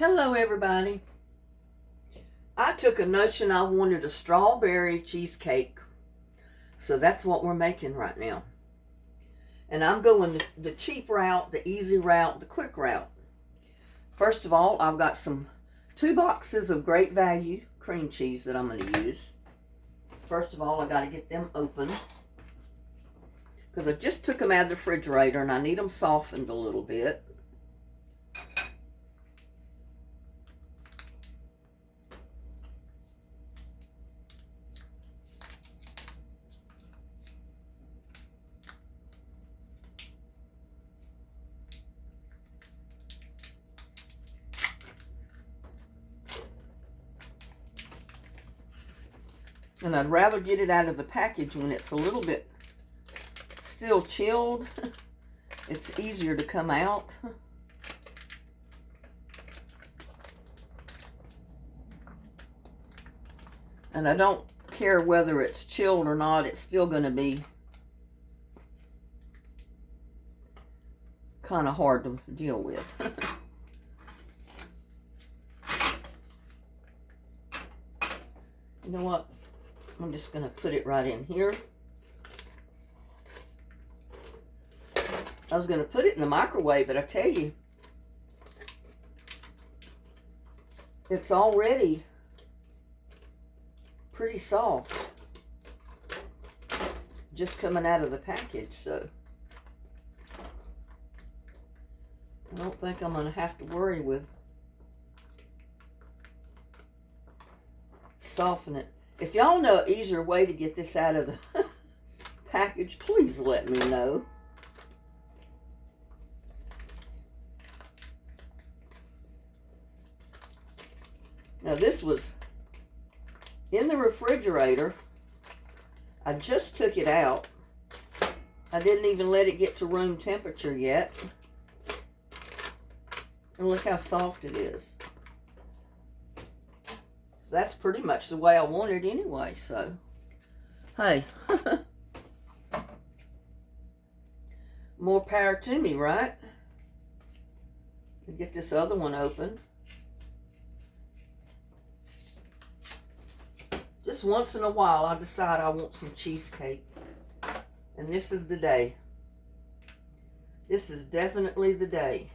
Hello everybody. I took a notion I wanted a strawberry cheesecake. So that's what we're making right now. And I'm going the cheap route, the easy route, the quick route. First of all, I've got 2 boxes of great value cream cheese that I'm going to use. First of all, I got to get them open. Because I just took them out of the refrigerator and I need them softened a little bit. And I'd rather get it out of the package when it's a little bit still chilled. It's easier to come out. And I don't care whether it's chilled or not, it's still going to be kind of hard to deal with. You know what? I'm just going to put it right in here. I was going to put it in the microwave, but I tell you, it's already pretty soft. Just coming out of the package, so I don't think I'm going to have to worry with softening it. If y'all know an easier way to get this out of the package, please let me know. Now this was in the refrigerator. I just took it out. I didn't even let it get to room temperature yet. And look how soft it is. So that's pretty much the way I want it anyway, so hey. More power to me, right? Get this other one open. Just once in a while, I decide I want some cheesecake. And this is the day. This is definitely the day.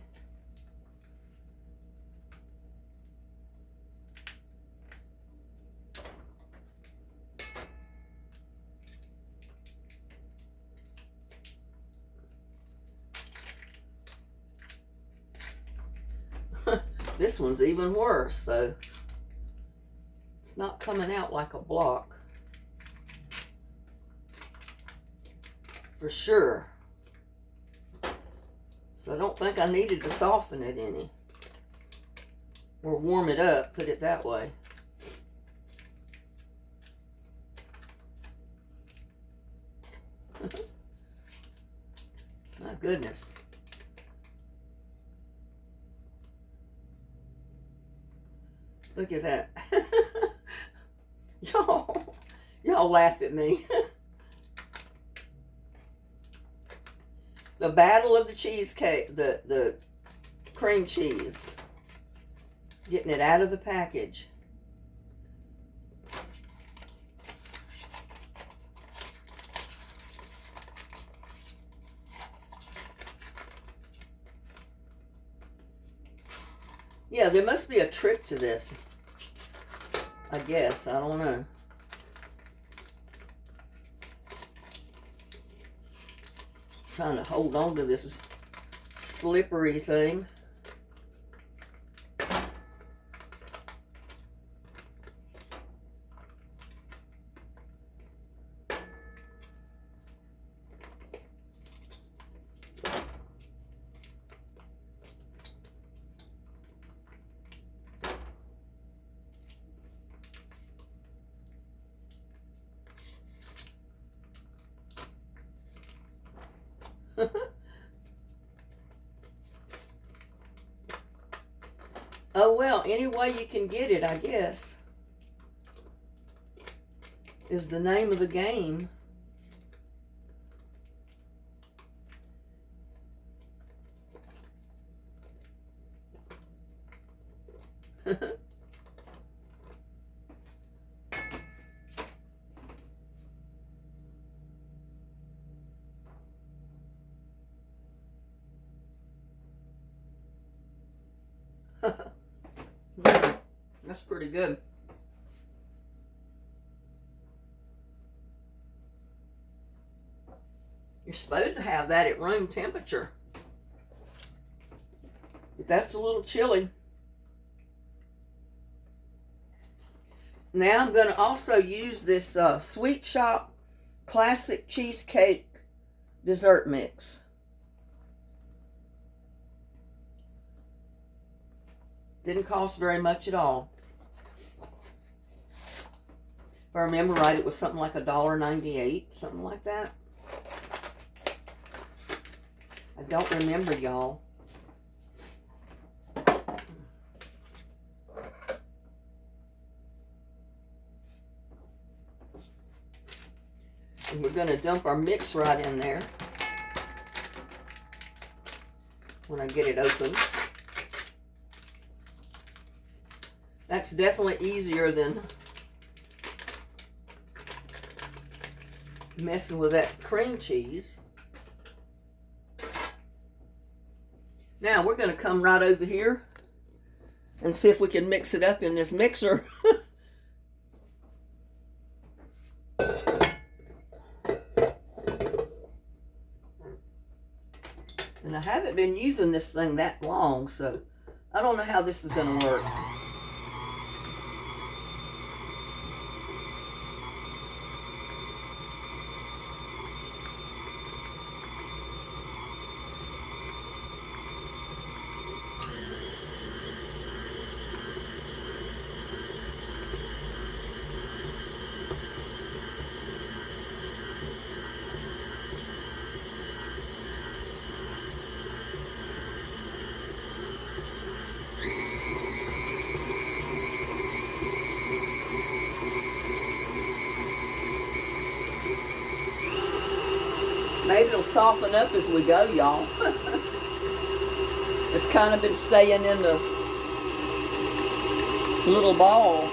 This one's even worse, so it's not coming out like a block. For sure. So I don't think I needed to soften it any. Or warm it up, put it that way. My goodness. Look at that. Y'all laugh at me. The battle of the cheesecake, the cream cheese. Getting it out of the package. Yeah, there must be a trick to this. I guess. I don't know. Trying to hold on to this slippery thing. Oh well, any way you can get it, I guess, is the name of the game. That's pretty good. You're supposed to have that at room temperature. But that's a little chilly. Now I'm going to also use this Sweet Shop Classic Cheesecake Dessert Mix. Didn't cost very much at all. If I remember right, it was something like $1.98, something like that. I don't remember, y'all. And we're going to dump our mix right in there when I get it open. That's definitely easier than messing with that cream cheese. Now we're going to come right over here and see if we can mix it up in this mixer. And I haven't been using this thing that long, so I don't know how this is going to work. Maybe it'll soften up as we go, y'all. It's kind of been staying in the little ball.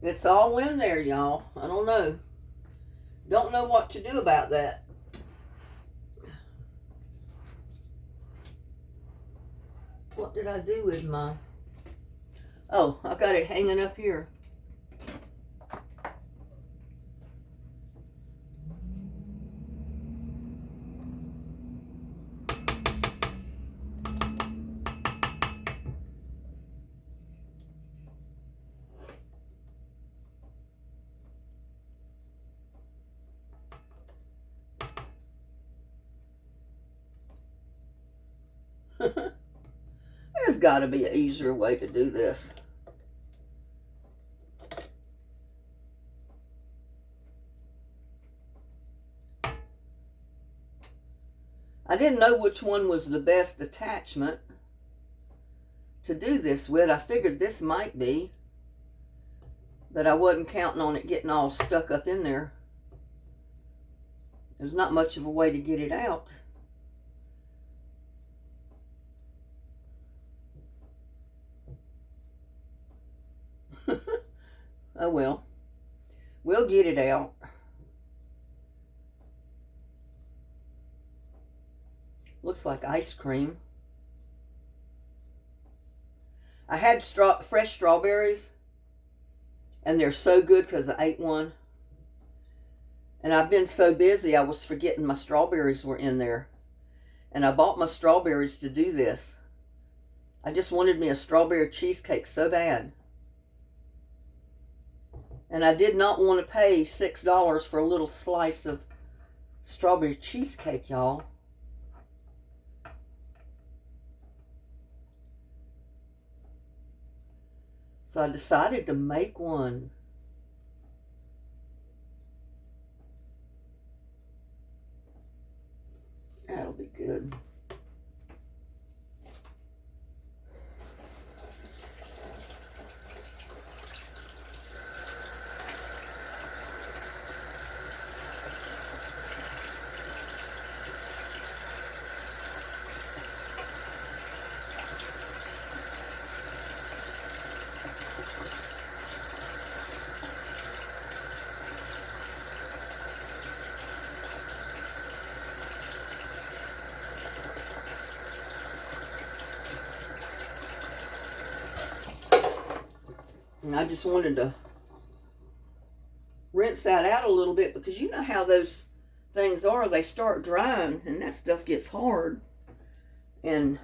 It's all in there, y'all. I don't know. Don't know what to do about that. What did I do with my... Oh, I got it hanging up here. There's got to be an easier way to do this. I didn't know which one was the best attachment to do this with. I figured this might be, but I wasn't counting on it getting all stuck up in there. There's not much of a way to get it out. Oh well, we'll get it out. Looks like ice cream. I had fresh strawberries, and they're so good because I ate one. And I've been so busy, I was forgetting my strawberries were in there. And I bought my strawberries to do this. I just wanted me a strawberry cheesecake so bad. And I did not want to pay $6 for a little slice of strawberry cheesecake, y'all. So I decided to make one. That'll be good. And I just wanted to rinse that out a little bit because you know how those things are. They start drying and that stuff gets hard. And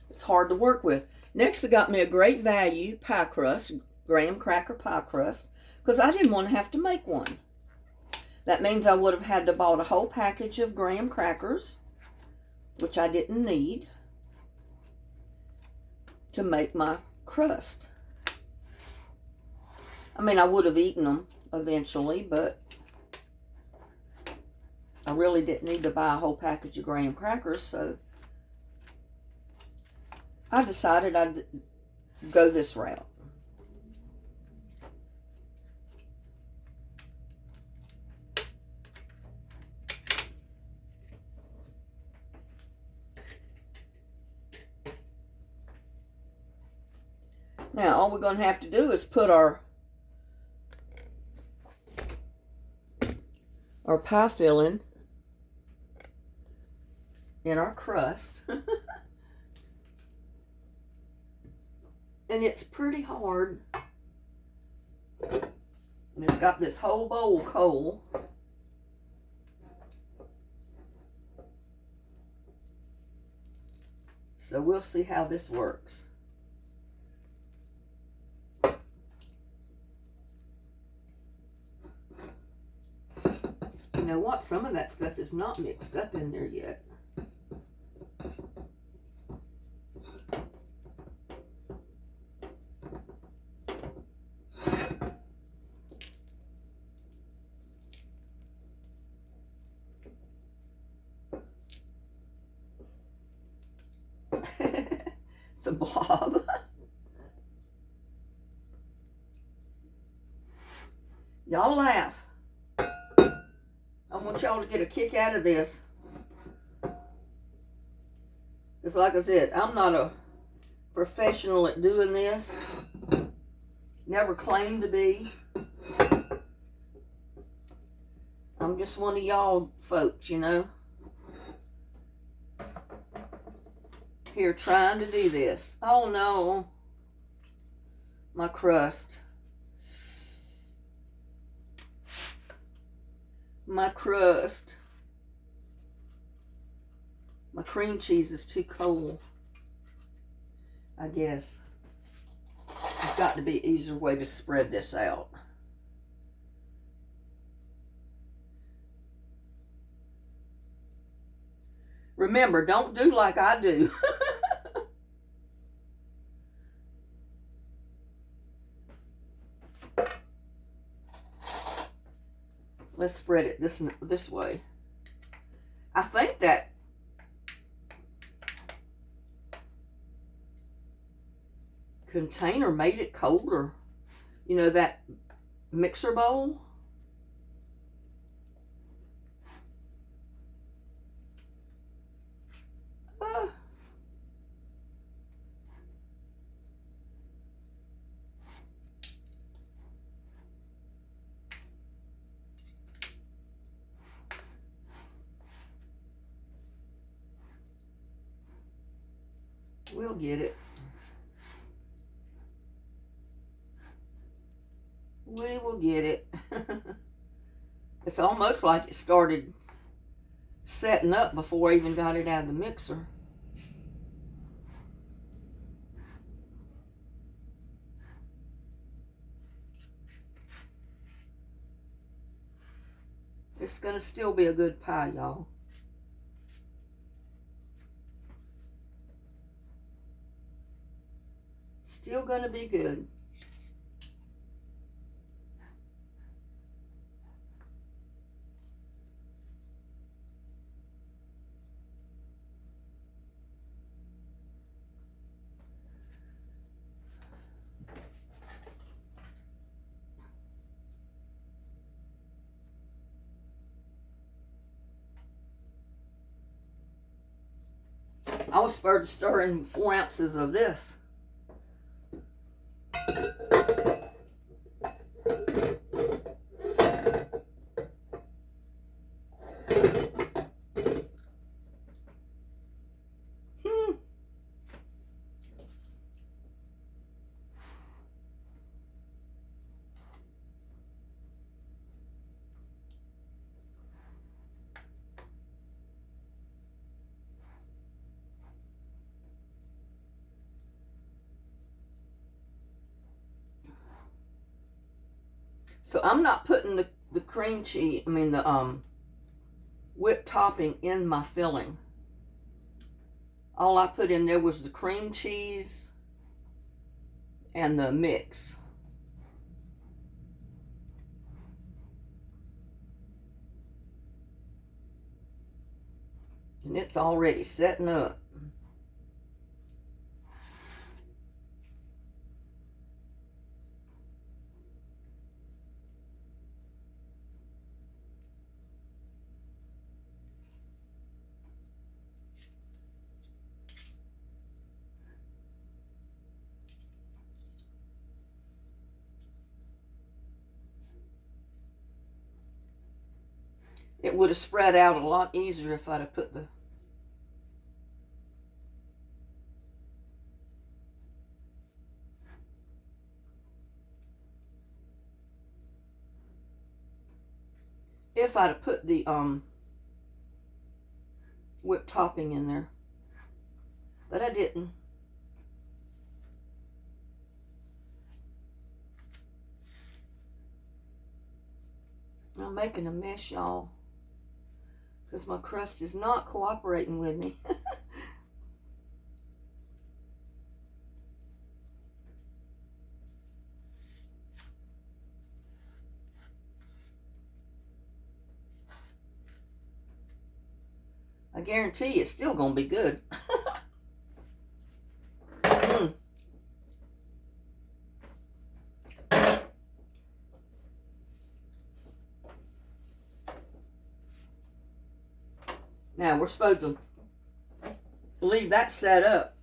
it's hard to work with. Next, I got me a Great Value pie crust, graham cracker pie crust, because I didn't want to have to make one. That means I would have had to bought a whole package of graham crackers, which I didn't need, to make my crust. I mean, I would have eaten them eventually, but I really didn't need to buy a whole package of graham crackers, so I decided I'd go this route. Now, all we're going to have to do is put our pie filling in our crust. And it's pretty hard. And it's got this whole bowl coal. So we'll see how this works. You know what? Some of that stuff is not mixed up in there yet. It's a blob. Y'all laugh. I want y'all to get a kick out of this. Because like I said, I'm not a professional at doing this. Never claimed to be. I'm just one of y'all folks, you know. Here trying to do this. Oh no. My crust. My crust. My cream cheese is too cold, I guess. There's got to be an easier way to spread this out. Remember, don't do like I do. Let's spread it this way. I think that container made it colder. You know, that mixer bowl. We'll get it. We will get it. It's almost like it started setting up before I even got it out of the mixer. It's gonna still be a good pie, y'all. Still gonna be good. I was supposed to stir in 4 ounces of this. So I'm not putting the cream cheese, the whipped topping in my filling. All I put in there was the cream cheese and the mix. And it's already setting up. It would have spread out a lot easier if I'd have put the whipped topping in there. But I didn't. I'm making a mess, y'all, because my crust is not cooperating with me. I guarantee it's still going to be good. Now we're supposed to leave that set up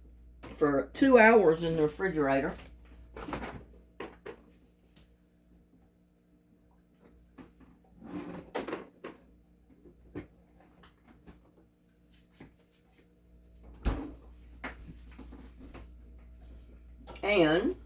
for 2 hours in the refrigerator. And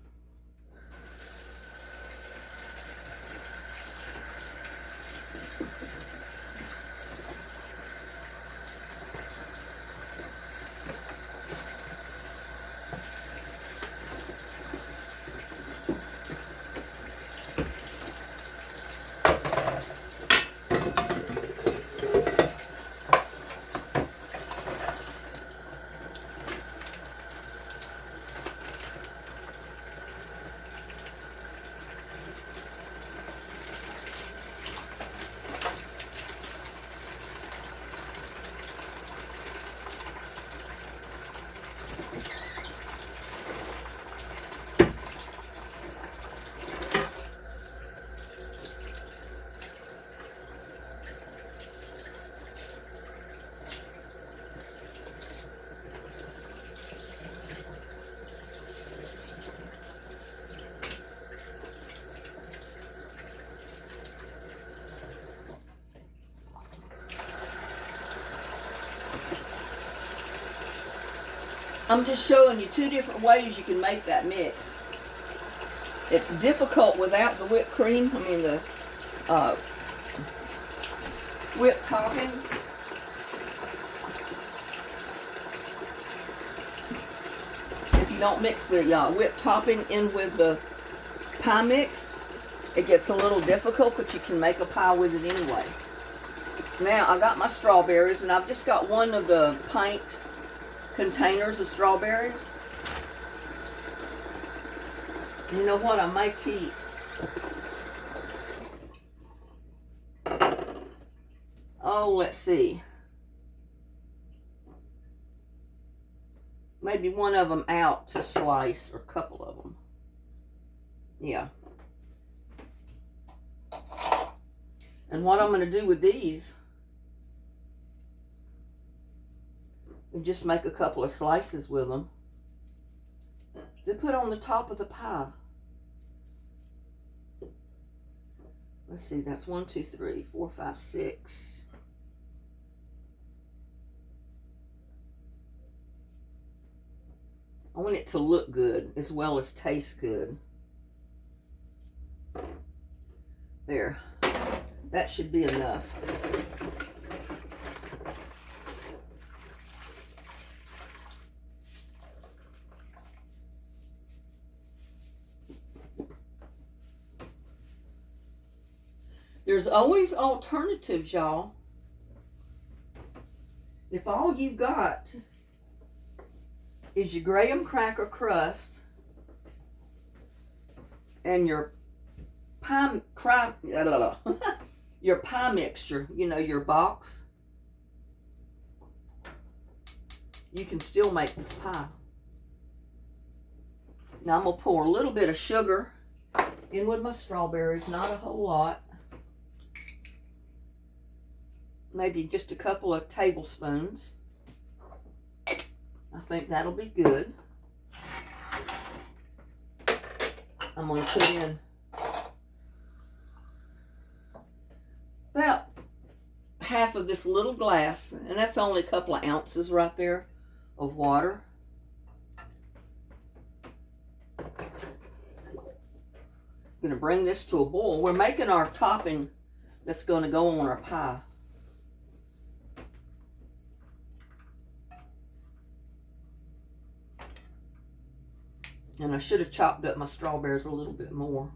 I'm just showing you 2 different ways you can make that mix. It's difficult without the whipped cream, the whipped topping. If you don't mix the whipped topping in with the pie mix, it gets a little difficult, but you can make a pie with it anyway. Now I got my strawberries, and I've just got one of the pint containers of strawberries. You know what? I might keep let's see, maybe one of them out to slice, or a couple of them. Yeah. And what I'm going to do with these and just make a couple of slices with them to put on the top of the pie. Let's see, that's 1, 2, 3, 4, 5, 6. I want it to look good as well as taste good. There. That should be enough. There's always alternatives, y'all. If all you've got is your graham cracker crust and your your pie mixture, you know, your box, you can still make this pie. Now I'm going to pour a little bit of sugar in with my strawberries, not a whole lot. Maybe just a couple of tablespoons. I think that'll be good. I'm going to put in about half of this little glass, and that's only a couple of ounces right there of water. I'm going to bring this to a boil. We're making our topping that's going to go on our pie. And I should have chopped up my strawberries a little bit more.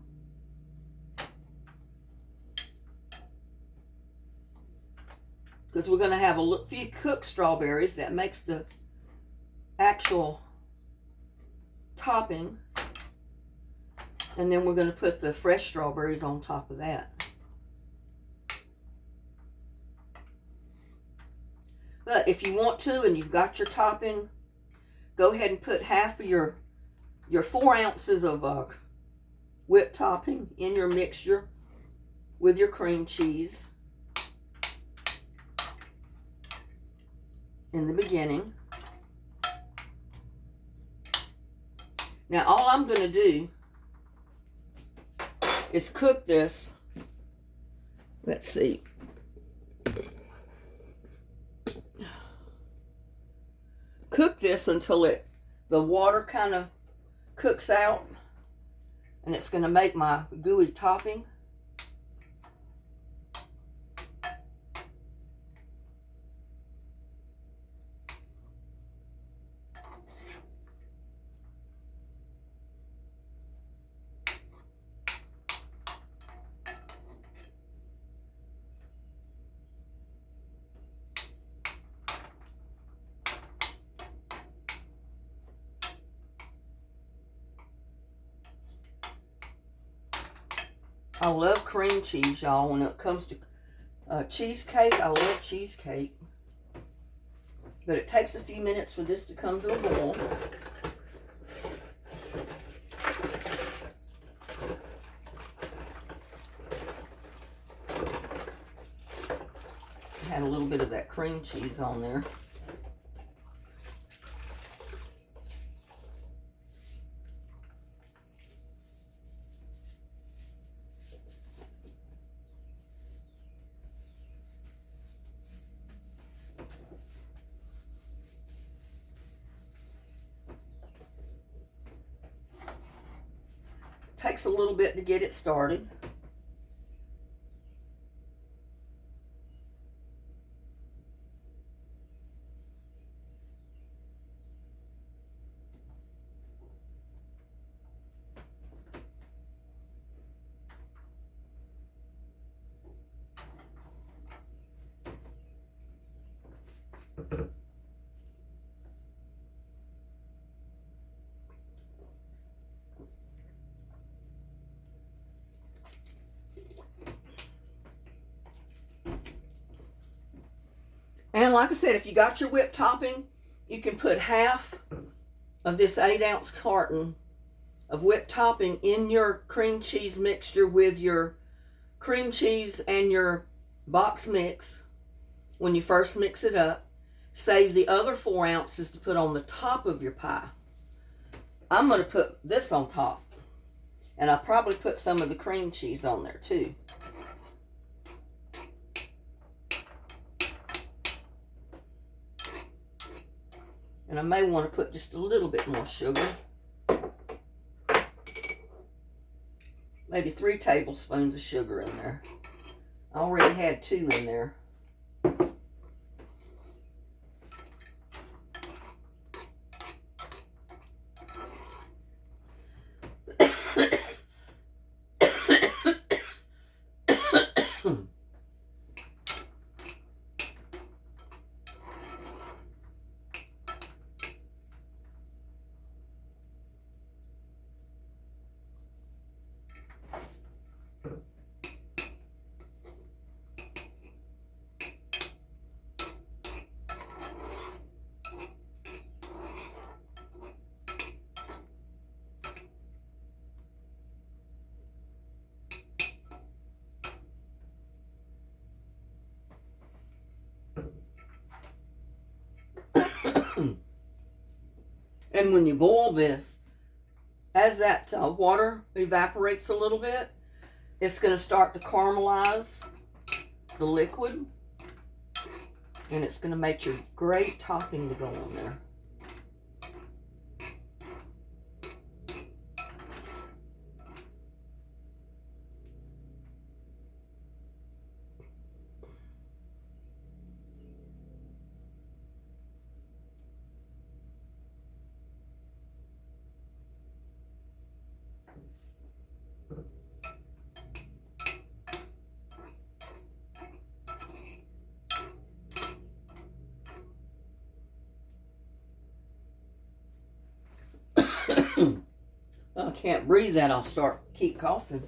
Because we're going to have a few cooked strawberries. That makes the actual topping. And then we're going to put the fresh strawberries on top of that. But if you want to and you've got your topping, go ahead and put half of your 4 ounces of whipped topping in your mixture with your cream cheese in the beginning. Now all I'm going to do is cook this. Let's see. Cook this until the water kind of cooks out, and it's going to make my gooey topping. I love cream cheese, y'all. When it comes to cheesecake, I love cheesecake. But it takes a few minutes for this to come to a boil. Had a little bit of that cream cheese on there. Takes a little bit to get it started. And like I said, if you got your whipped topping, you can put half of this 8-ounce carton of whipped topping in your cream cheese mixture with your cream cheese and your box mix when you first mix it up. Save the other 4 ounces to put on the top of your pie. I'm going to put this on top. And I'll probably put some of the cream cheese on there too. And I may want to put just a little bit more sugar. Maybe 3 tablespoons of sugar in there. I already had 2 in there. And when you boil this, as that water evaporates a little bit, it's going to start to caramelize the liquid. And it's going to make your great topping to go on there. I can't breathe that, I'll keep coughing.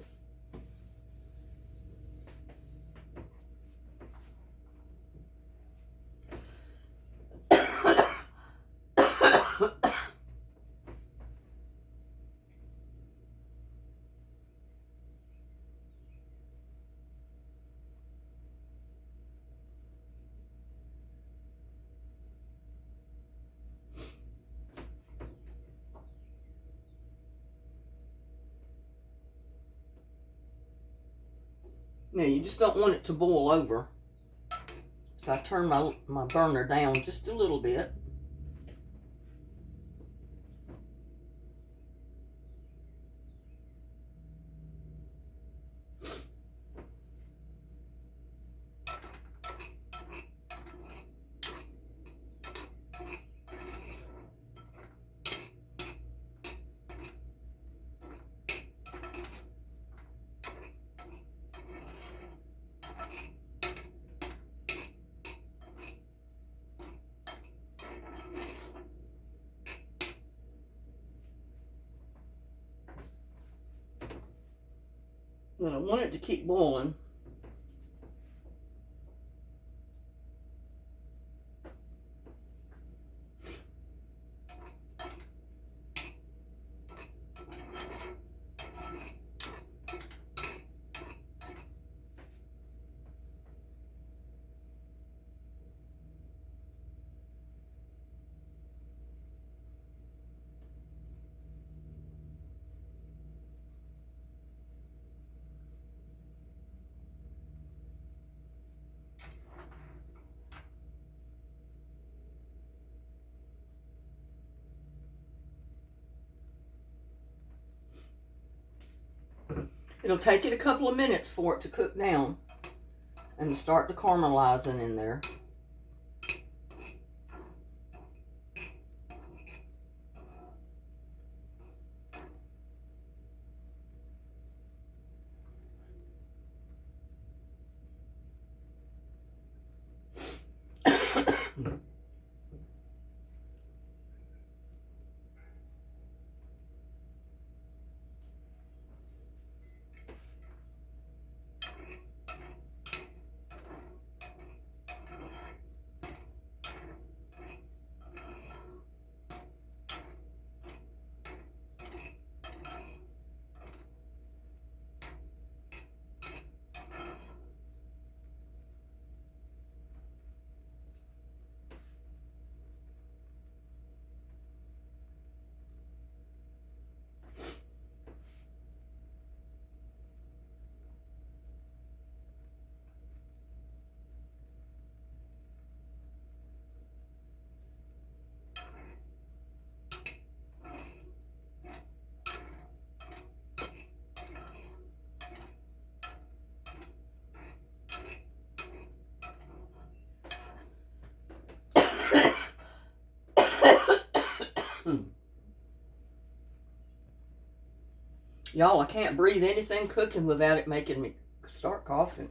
Now, you just don't want it to boil over. So I turn my burner down just a little bit. And I want it to keep boiling. It'll take it a couple of minutes for it to cook down and start to caramelizing in there. Y'all, I can't breathe anything cooking without it making me start coughing.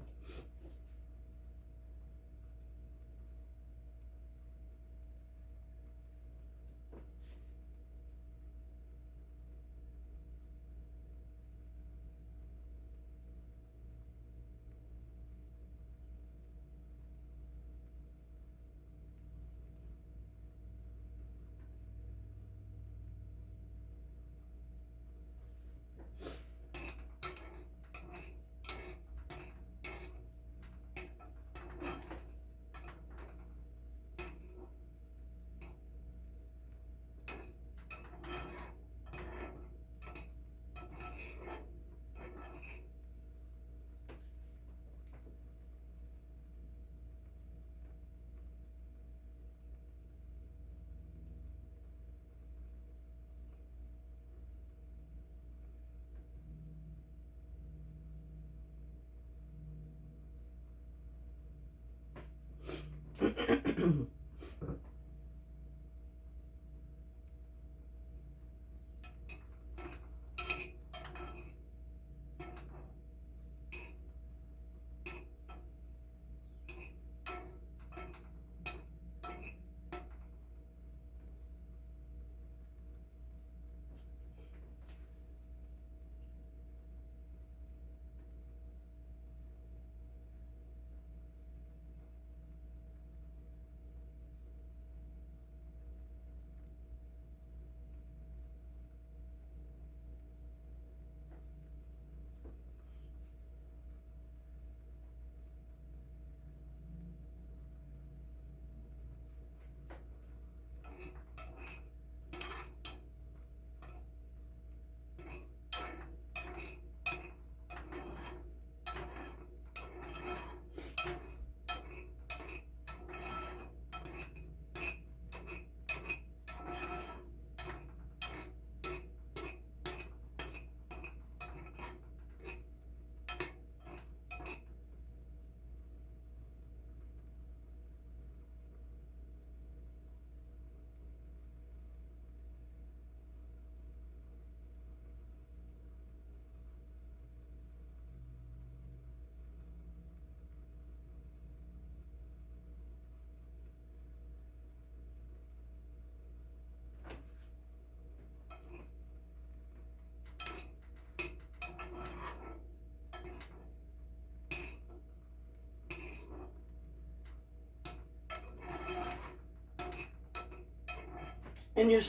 And your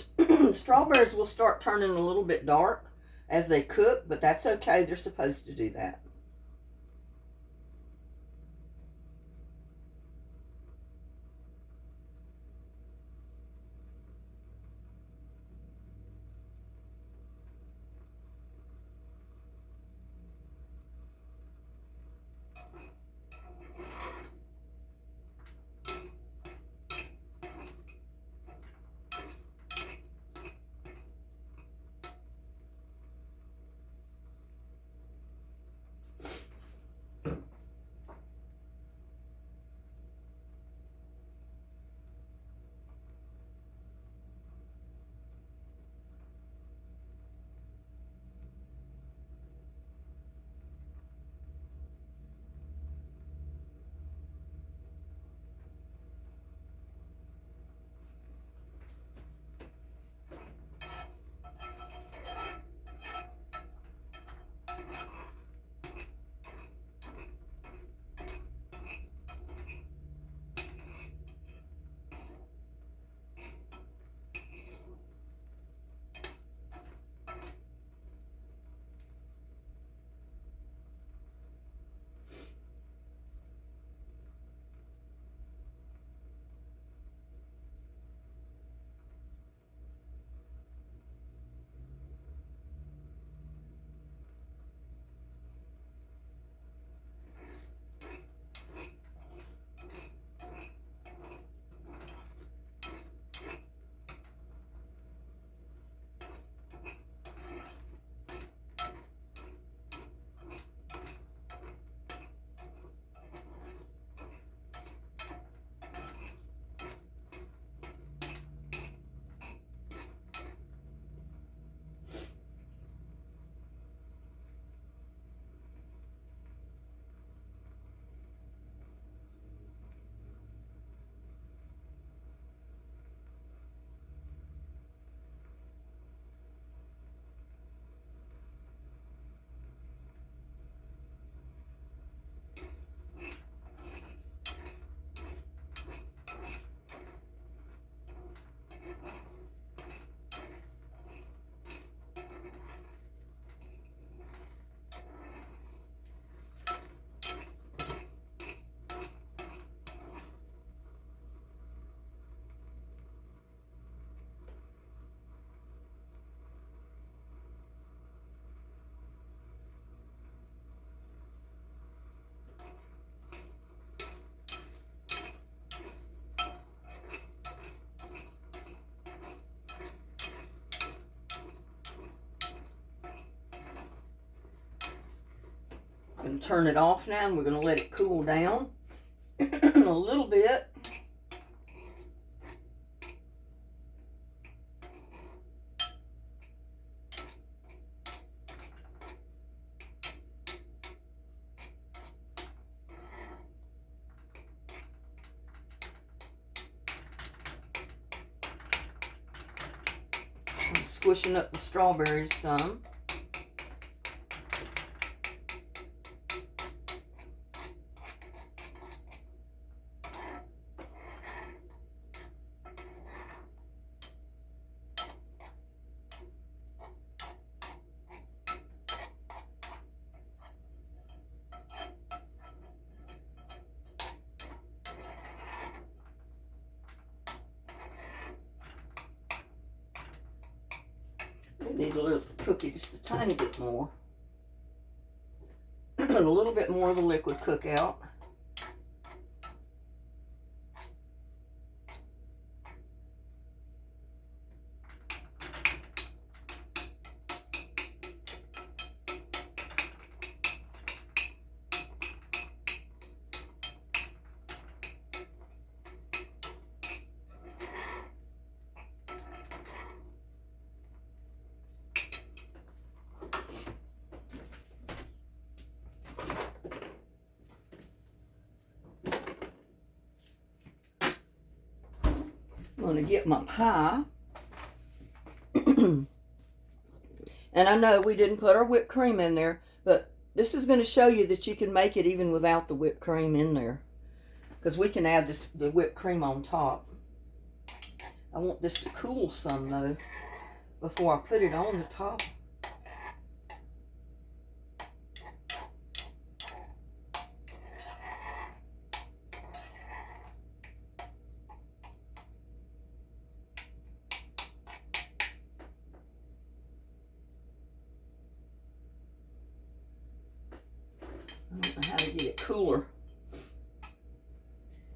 strawberries will start turning a little bit dark as they cook, but that's okay. They're supposed to do that. going to turn it off now, and we're going to let it cool down a little bit. I'm squishing up the strawberries some. We need a little cookie, just a tiny bit more. A little bit more of the liquid cookout. I'm going to get my pie. And I know we didn't put our whipped cream in there, but this is going to show you that you can make it even without the whipped cream in there. Because we can add the whipped cream on top. I want this to cool some though before I put it on the top. I don't know how to get it cooler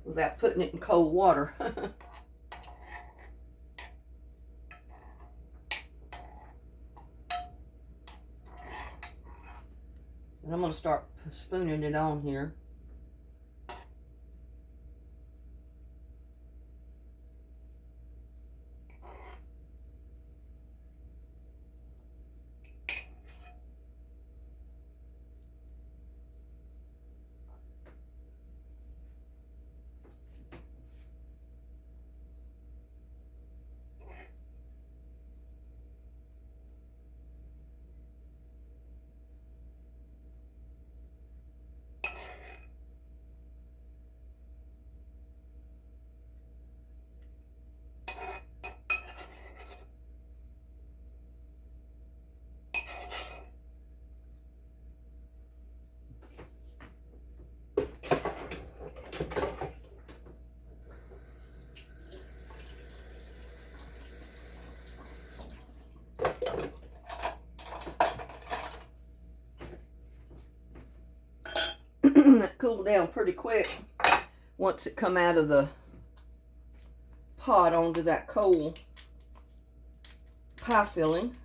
without putting it in cold water. And I'm going to start spooning it on here. That cooled down pretty quick once it come out of the pot onto that cold pie filling.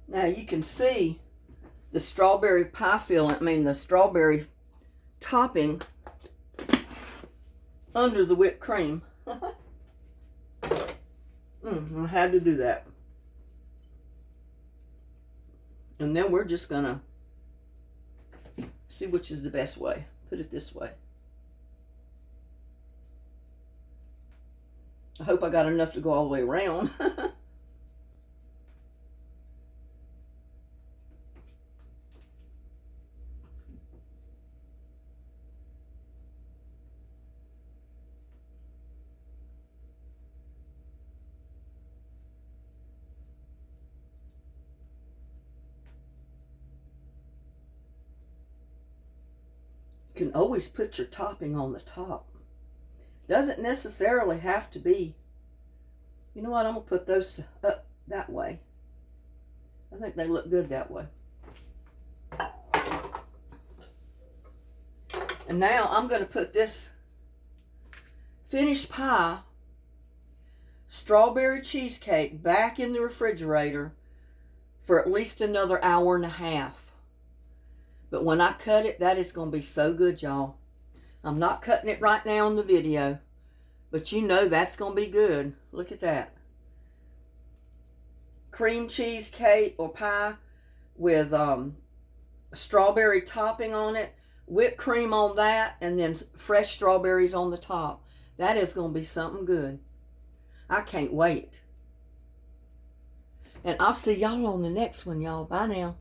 Now you can see the strawberry pie filling, the strawberry topping under the whipped cream. I had to do that. And then we're just gonna see which is the best way. Put it this way. I hope I got enough to go all the way around. You can always put your topping on the top. Doesn't necessarily have to be. You know what? I'm going to put those up that way. I think they look good that way. And now I'm going to put this finished pie, strawberry cheesecake, back in the refrigerator for at least another hour and a half. But when I cut it, that is going to be so good, y'all. I'm not cutting it right now in the video, but you know that's going to be good. Look at that. Cream cheesecake or pie with strawberry topping on it, whipped cream on that, and then fresh strawberries on the top. That is going to be something good. I can't wait. And I'll see y'all on the next one, y'all. Bye now.